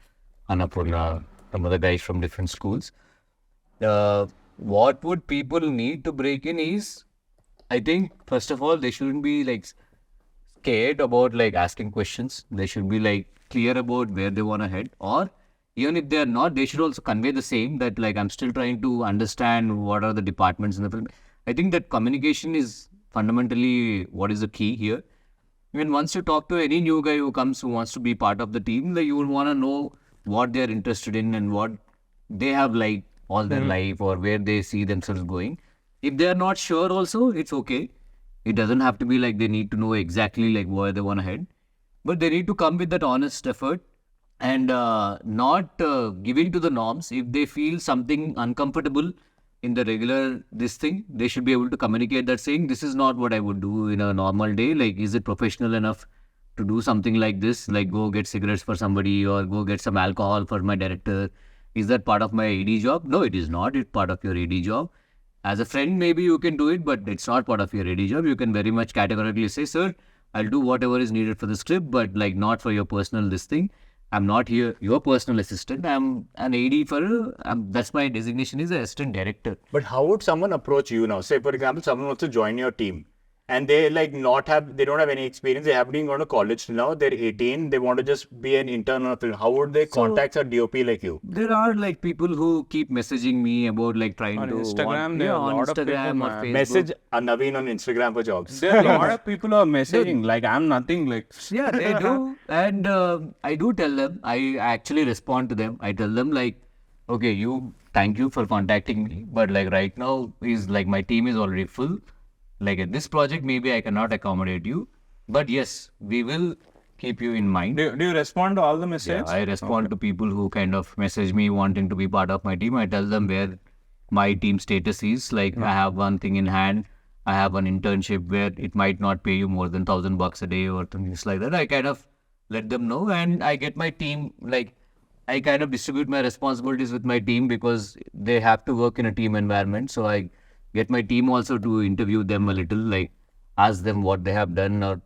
Annapurna, some other guys from different schools. What would people need to break in is, I think, first of all, they shouldn't be like scared about like asking questions. They should be like clear about where they want to head, or even if they are not, they should also convey the same, that like I'm still trying to understand what are the departments in the film. I think that communication is fundamentally what is the key here. When once you talk to any new guy who comes who wants to be part of the team, like you will want to know what they are interested in and what they have liked all their life or where they see themselves going. If they are not sure also, it's okay. It doesn't have to be like they need to know exactly like where they want to head, but they need to come with that honest effort and not giving to the norms. If they feel something uncomfortable in the regular this thing, they should be able to communicate that, saying this is not what I would do in a normal day. Like, is it professional enough to do something like this? Like, go get cigarettes for somebody or go get some alcohol for my director. Is that part of my AD job? No, it is not. It's part of your AD job. As a friend, maybe you can do it, but it's not part of your AD job. You can very much categorically say, sir, I'll do whatever is needed for the script, but like not for your personal this thing. I'm not here, your personal assistant. I'm an AD for, that's my designation is assistant director. But how would someone approach you now? Say, for example, someone wants to join your team and they like they don't have any experience. They haven't even gone to college till now. They're 18. They want to just be an intern on a film. How would they contact a DOP like you? There are like people who keep messaging me about like trying On to Instagram, there are a on lot of people, Instagram or man. Facebook. Message Naveen on Instagram for jobs. There are a lot of people who are messaging. Like, I'm nothing. Like, Yeah, they do. And I do tell them, I actually respond to them. I tell them like, okay, thank you for contacting me. But like right now is like my team is already full. Like at this project, maybe I cannot accommodate you. But yes, we will keep you in mind. do you respond to all the messages? Yeah, I respond to people who kind of message me wanting to be part of my team. I tell them where my team status is. Like I have one thing in hand. I have an internship where it might not pay you more than $1,000 a day or things like that. I kind of let them know, and I get my team, like I kind of distribute my responsibilities with my team because they have to work in a team environment. So I get my team also to interview them a little, like ask them what they have done, or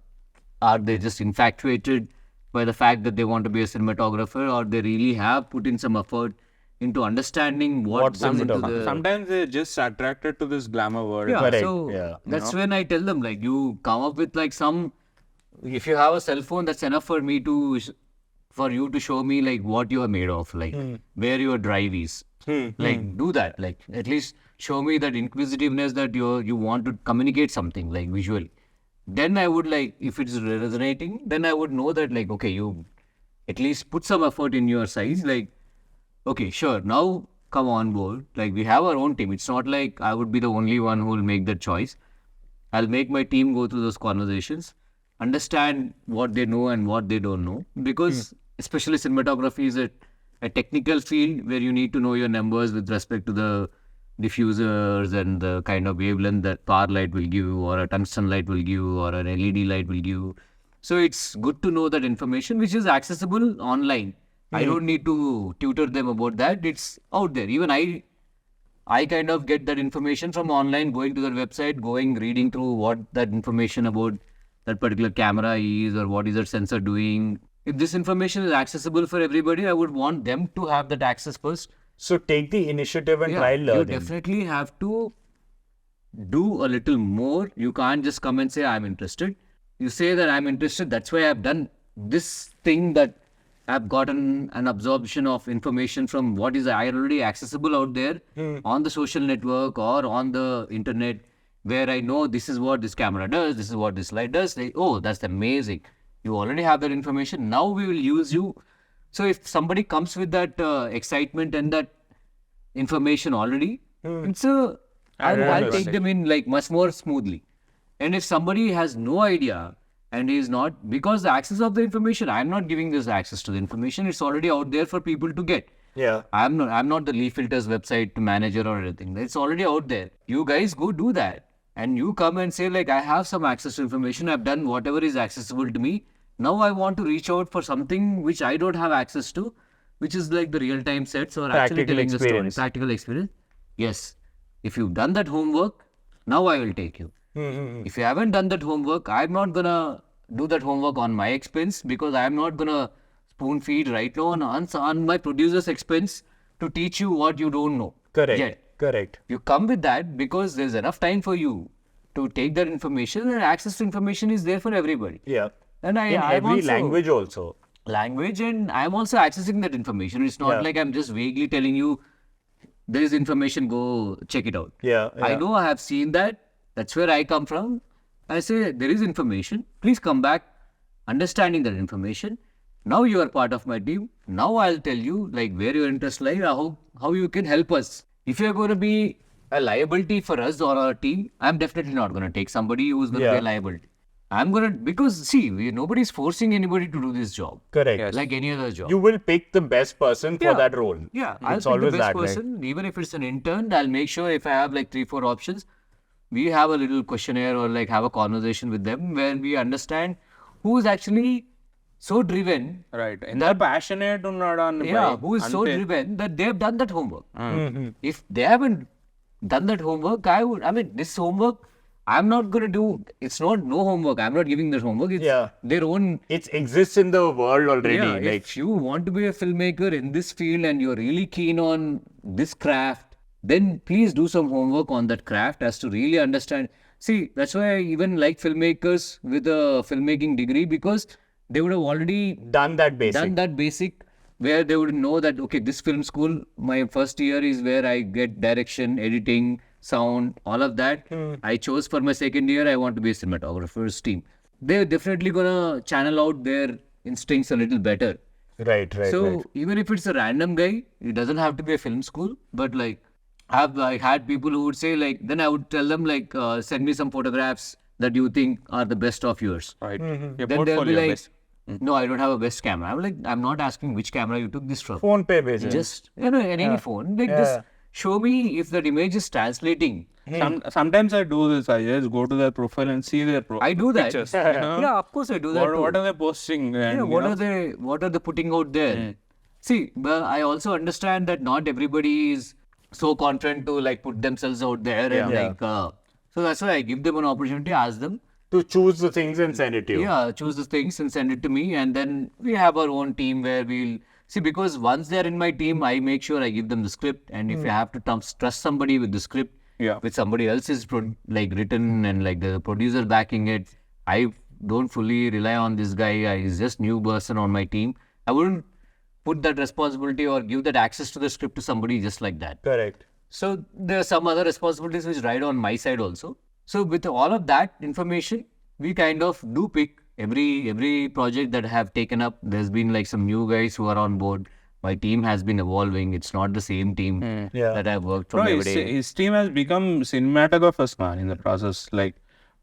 are they just infatuated by the fact that they want to be a cinematographer, or they really have put in some effort into understanding what goes into the... Sometimes they're just attracted to this glamour world. Yeah, Correct, so yeah. that's when I tell them, like, you come up with like some, if you have a cell phone, that's enough for me to, for you to show me like what you are made of, like where your drive is. Like do that, like at least show me that inquisitiveness that you want to communicate something like visually. Then I would like, if it's resonating, then I would know that like, okay, you at least put some effort in your size, like, okay, sure, now come on board. Like we have our own team. It's not like I would be the only one who will make that choice. I'll make my team go through those conversations, understand what they know and what they don't know. Because especially cinematography is a technical field where you need to know your numbers with respect to the diffusers and the kind of wavelength that power light will give, or a tungsten light will give, or an LED light will give. So it's good to know that information, which is accessible online. I don't need to tutor them about that. It's out there. Even I kind of get that information from online, going to their website, reading through what that information about that particular camera is, or what is that sensor doing. If this information is accessible for everybody, I would want them to have that access first. So take the initiative and Yeah, try you learning. definitely have to do a little more. You can't just come and say, I'm interested. You say that I'm interested, that's why I've done this thing, that I've gotten an absorption of information from what is already accessible out there on the social network or on the internet, where I know this is what this camera does, this is what this light does. Oh, that's amazing. You already have that information. Now we will use you. So if somebody comes with that excitement and that information already, I'll take them in like much more smoothly. And if somebody has no idea and is not, because the access of the information, I'm not giving this access to the information. It's already out there for people to get. Yeah. I'm not the Leaf Filters website manager or anything. It's already out there. You guys go do that. And you come and say like, I have some access to information. I've done whatever is accessible to me. Now I want to reach out for something which I don't have access to, which is like the real-time sets or actually telling the story. Practical experience. Yes. If you've done that homework, now I will take you. If you haven't done that homework, I'm not gonna do that homework on my expense, because I'm not gonna spoon feed right now on my producer's expense to teach you what you don't know. Correct. Yet. Correct. You come with that because there's enough time for you to take that information, and access to information is there for everybody. Yeah. And In every language also. Language, and I'm also accessing that information. It's not like I'm just vaguely telling you there is information, go check it out. Yeah. I know, I have seen that. That's where I come from. I say there is information. Please come back understanding that information. Now you are part of my team. Now I'll tell you like where your interests lie, how you can help us. If you're going to be a liability for us or our team, I'm definitely not going to take somebody who's going to be a liability. I'm going to, because see, nobody's forcing anybody to do this job. Correct. Like any other job. You will pick the best person for that role. Yeah, I'll It's pick always the best that, right? person. Even if it's an intern, I'll make sure if I have like 3-4 options, we have a little questionnaire or like have a conversation with them where we understand who's actually so driven. Right. They're passionate or not on. Who is so driven that they've done that homework. If they haven't done that homework, this homework, I'm not going to do. It's not no homework. I'm not giving this homework. It's their own. It exists in the world already. Yeah, like, if you want to be a filmmaker in this field and you're really keen on this craft, then please do some homework on that craft as to really understand. See, that's why I even like filmmakers with a filmmaking degree, because they would have already done that basic, where they would know that, okay, this film school, my first year is where I get direction, editing, sound, all of that. I chose for my second year, I want to be a cinematographer's team. They're definitely going to channel out their instincts a little better. Right. So even if it's a random guy, it doesn't have to be a film school, but like I've had people who would say like, then I would tell them like, send me some photographs that you think are the best of yours. Right. Then Your they'll be portfolio like, best. no, I don't have a best camera. I'm like, I'm not asking which camera you took this from. Phone pay basis. Just, any phone. Like just show me if that image is translating. Sometimes I do this. I just go to their profile and see their I do that. pictures. Yeah, of course I do that too. What are they posting? And, What are they putting out there? See, but I also understand that not everybody is so confident to like put themselves out there and like. So that's why I give them an opportunity, ask them to choose the things and send it to you. Yeah, choose the things and send it to me, and then we have our own team where we'll see, because once they're in my team, I make sure I give them the script, and if you have to trust somebody with the script, with somebody else's written and like the producer backing it, I don't fully rely on this guy. He's just new person on my team. I wouldn't put that responsibility or give that access to the script to somebody just like that. Correct. So there are some other responsibilities which ride on my side also. So with all of that information, we kind of do pick every project that I have taken up. There's been like some new guys who are on board. My team has been evolving. It's not the same team that I've worked from every day. His team has become cinematographers, man, in the process. Like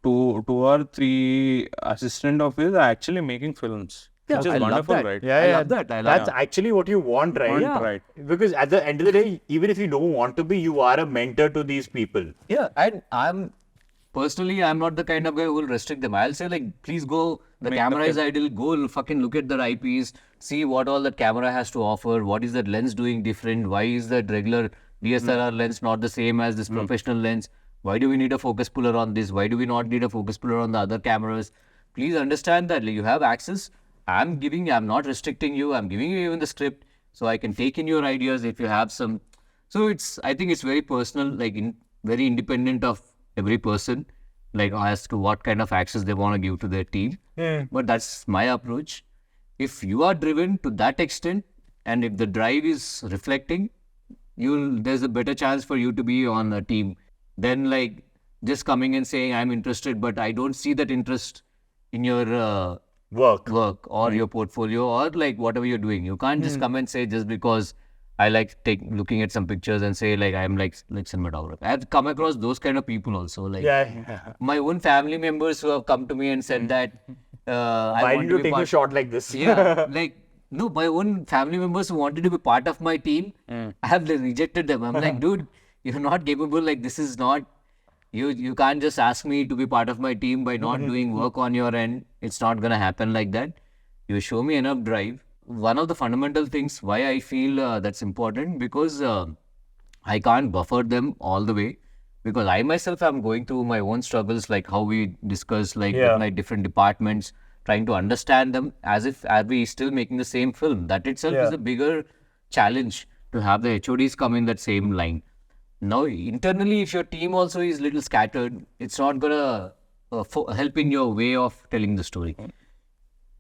2 or 3 assistant of his are actually making films. Yeah, which is I love wonderful, that. right? I love that. That's actually what you want, right? Right. Because at the end of the day, even if you don't want to be, you are a mentor to these people. Yeah, and I'm not the kind of guy who will restrict them. I'll say like, please go, the camera is ideal, go fucking look at the IPs, see what all that camera has to offer, what is that lens doing different, why is that regular DSLR lens not the same as this professional lens, why do we need a focus puller on this, why do we not need a focus puller on the other cameras, please understand that like, you have access. I'm not restricting you. I'm giving you even the script so I can take in your ideas if you have some. So I think it's very personal, like very independent of every person, like as to what kind of access they want to give to their team. But that's my approach. If you are driven to that extent, and if the drive is reflecting, there's a better chance for you to be on a team than like just coming and saying I'm interested, but I don't see that interest in your Work. or your portfolio or like whatever you're doing. You can't just come and say just because I like looking at some pictures and say like I'm like cinematographer. I've come across those kind of people also. Like my own family members who have come to me and said that Why did you take a shot like this? Yeah, like no, my own family members who wanted to be part of my team, I have rejected them. I'm like, dude, you're not capable. Like this is not. You can't just ask me to be part of my team by not doing work on your end. It's not gonna happen like that. You show me enough drive. One of the fundamental things why I feel that's important because I can't buffer them all the way because I myself am going through my own struggles, like how we discuss like with my different departments, trying to understand them as if are we still making the same film. That itself is a bigger challenge to have the HODs come in that same line. Now, internally, if your team also is little scattered, it's not gonna help in your way of telling the story.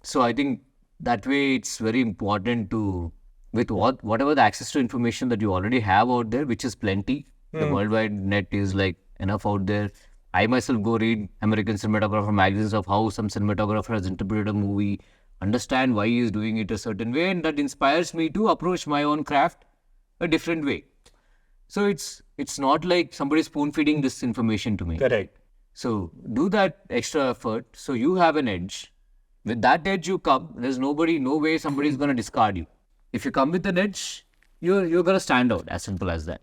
So I think that way it's very important to, with whatever the access to information that you already have out there, which is plenty. The worldwide net is like enough out there. I myself go read American cinematographer magazines of how some cinematographer has interpreted a movie, understand why he is doing it a certain way, and that inspires me to approach my own craft a different way. So it's not like somebody spoon feeding this information to me. Correct. So do that extra effort so you have an edge. With that edge you come, there's no way somebody's gonna discard you. If you come with an edge, you're gonna stand out, as simple as that.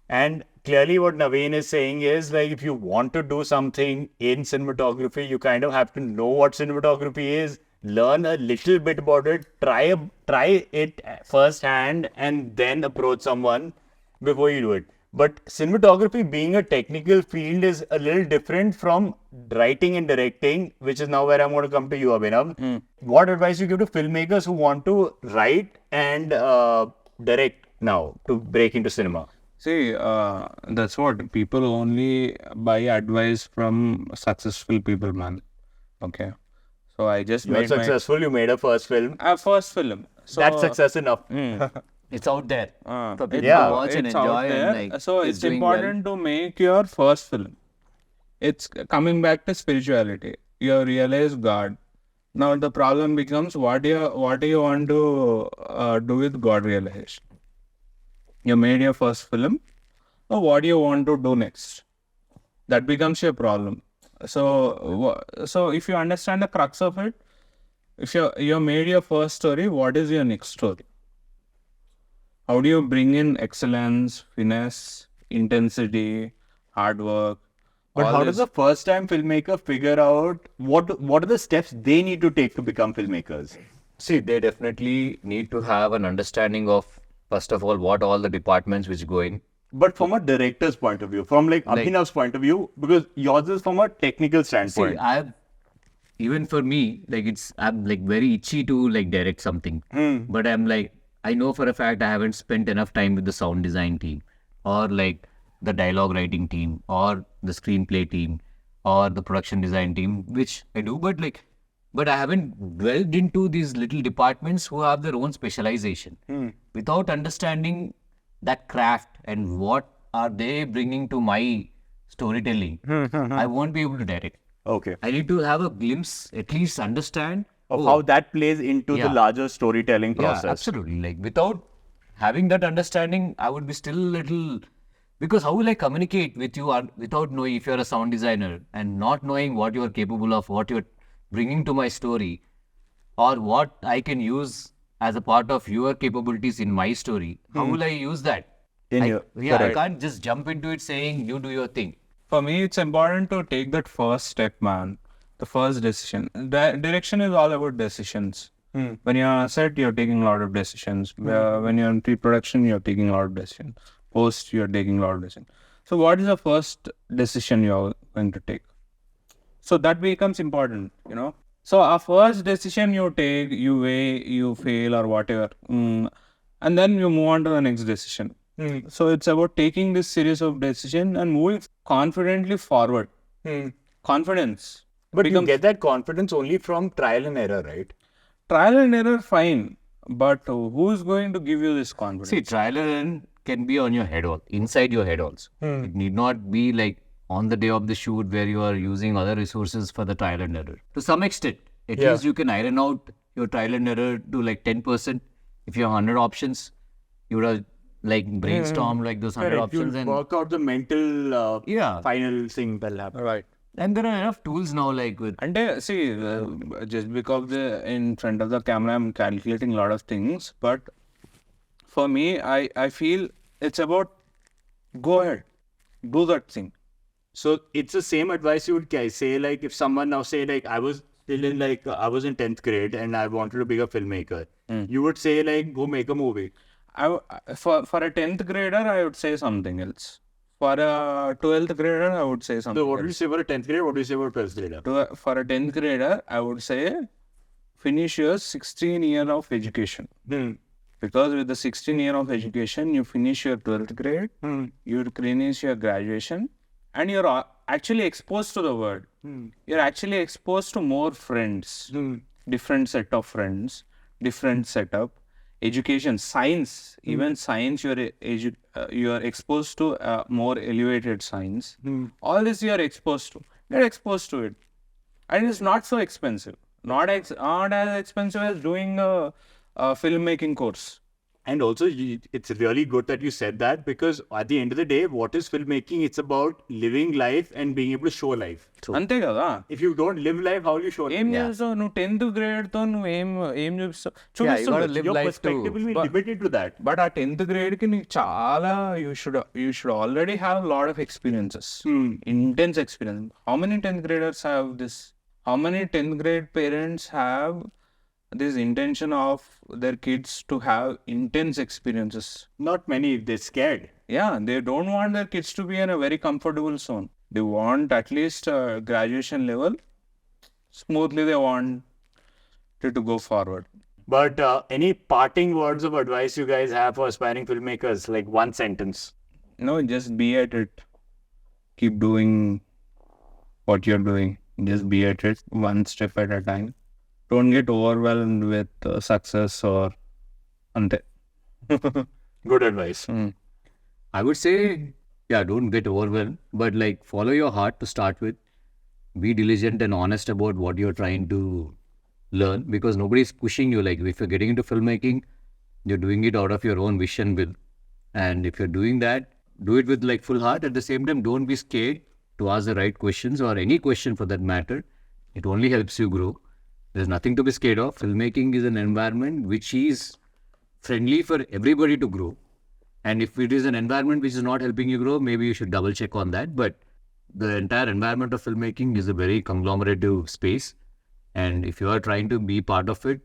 And clearly what Naveen is saying is like if you want to do something in cinematography, you kind of have to know what cinematography is, learn a little bit about it, try it firsthand, and then approach someone before you do it. But cinematography being a technical field is a little different from writing and directing, which is now where I'm going to come to you, Abhinav. What advice you give to filmmakers who want to write and direct now to break into cinema? See, that's what people only buy advice from successful people, man. Okay. So I just You're made successful, you made a first film. first film. So, That's success enough. It's out there for people Yeah, to watch and it's out enjoy. there. And, like, So it's important to make your first film. It's coming back to spirituality. You realize God. Now the problem becomes what do you want to do with God realization? You made your first film. Now what do you want to do next? That becomes your problem. So if you understand the crux of it, if you made your first story, what is your next story? How do you bring in excellence, finesse, intensity, hard work? But how does a first time filmmaker figure out what are the steps they need to take to become filmmakers? see, they definitely need to have an understanding of, first of all, what all the departments which go in. But from a director's point of view, from like Abhinav's point of view, because yours is from a technical standpoint. See, even for me, like I'm like very itchy to like direct something. But I'm like, I know for a fact I haven't spent enough time with the sound design team or like the dialogue writing team or the screenplay team or the production design team, which I do, but I haven't dwelled into these little departments who have their own specialization. Without understanding that craft and what are they bringing to my storytelling, I won't be able to direct. Okay. I need to have a glimpse, at least understand Of how that plays into the larger storytelling process. Yeah, absolutely. Like without having that understanding, I would be still a little, because how will I communicate with you without knowing if you're a sound designer and not knowing what you're capable of, what you're bringing to my story, or what I can use as a part of your capabilities in my story? How will I use that? I can't just jump into it saying you do your thing. For me, it's important to take that first step, man. The first decision. Direction is all about decisions. When you're set, you're taking a lot of decisions. When you're in pre-production, you're taking a lot of decisions. Post, you're taking a lot of decisions. So what is the first decision you're going to take? So that becomes important, you know. So our first decision you take, you weigh, you fail or whatever, and then you move on to the next decision. So it's about taking this series of decision and moving confidently forward. Confidence. But you becomes- get that confidence only from trial and error, right? Trial and error, fine. But who is going to give you this confidence? See, trial and error can be on your head, inside your head also. It need not be like on the day of the shoot where you are using other resources for the trial and error. To some extent, at least you can iron out your trial and error to like 10%. If you have 100 options, you would have like brainstorm like those 100 options and work out the mental yeah. final thing that'll happen. Right. And there are enough tools now like with And see, just because in front of the camera, I'm calculating a lot of things. But for me, I feel it's about go ahead, do that thing. So it's the same advice you would say, like if someone now say like I was still in like I was in 10th grade and I wanted to be a filmmaker, you would say like go make a movie. For a 10th grader, I would say something else. For a 12th grader, I would say something So what do else. you say for a 10th grader? What do you say for a 12th grader? For a 10th grader, I would say finish your 16 year of education. Because with the 16 year of education, you finish your 12th grade, you finish your graduation, and you're actually exposed to the world. You're actually exposed to more friends, different set of friends, different setup, education, science, even science, you're exposed to more elevated science. All this you're exposed to. Get exposed to it. And it's not so expensive. Not as expensive as doing a filmmaking course. And also, it's really good that you said that, because at the end of the day, what is filmmaking? It's about living life and being able to show life. అంతే కదా. If you don't live life, how will you show ఏం life? చేస్తావు నువ్వు 10th grade తో నువ్వు ఏం చూపిస్తావు Yeah, you gotta చూపిస్తుండొచ్చు. live Your life too. perspective will be limited to that. But ఆ 10th grade కి నీకు చాలా you should already have a lot of experiences, intense experience. How many 10th graders have this? How many 10th grade parents have this intention of their kids to have intense experiences? Not many, they're scared. Yeah, they don't want their kids to be in a very comfortable zone. They want at least graduation level. Smoothly they want it to go forward. But any parting words of advice you guys have for aspiring filmmakers? Like one sentence. No, just be at it. Keep doing what you're doing. Just be at it, one step at a time. Don't get overwhelmed with success or ante. Good advice. I would say, yeah, don't get overwhelmed, but like follow your heart to start with. Be diligent and honest about what you're trying to learn, because nobody's pushing you. Like if you're getting into filmmaking, you're doing it out of your own wish and will. And if you're doing that, do it with like full heart. At the same time, don't be scared to ask the right questions, or any question for that matter. It only helps you grow. There's nothing to be scared of. Filmmaking is an environment which is friendly for everybody to grow. And if it is an environment which is not helping you grow, maybe you should double check on that. But the entire environment of filmmaking is a very conglomerative space. And if you are trying to be part of it,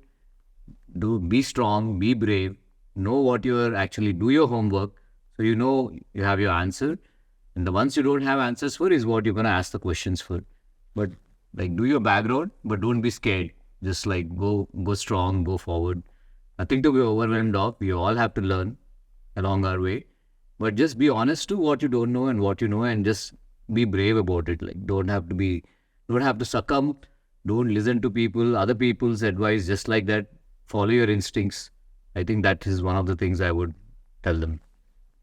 be strong, be brave, know what you're actually, do your homework, so you know you have your answer. And the ones you don't have answers for is what you're going to ask the questions for. But like do your background, but don't be scared. Just like go strong, go forward. Nothing to be overwhelmed of. We all have to learn along our way. But just be honest to what you don't know and what you know, and just be brave about it. Like don't have to succumb. Don't listen to other people's advice just like that. Follow your instincts. I think that is one of the things I would tell them.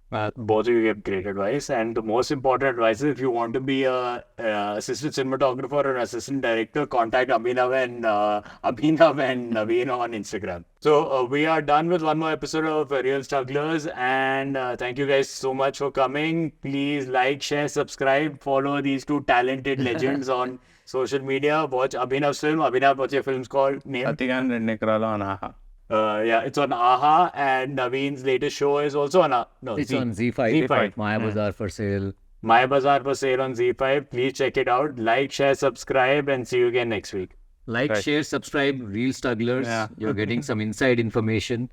Both of you gave great advice, and the most important advice is if you want to be a assistant cinematographer or assistant director, contact Abhinav and Naveen on Instagram. So we are done with one more episode of Real Strugglers, and thank you guys so much for coming. Please like, share, subscribe, follow these two talented legends on social media. Watch Abhinav's film. Abhinav, what's your film's called? Name? Satthi Gaani Rendu Yekaralu on AHA. Yeah, it's on AHA, and Naveen's latest show is also on It's on Z5. Z5. Maya Bazaar for sale. My Bazaar for sale on Z5. Please check it out. Like, share, subscribe, and see you again next week. Like, Right. share, subscribe, Real Strugglers. Yeah. You're getting some inside information.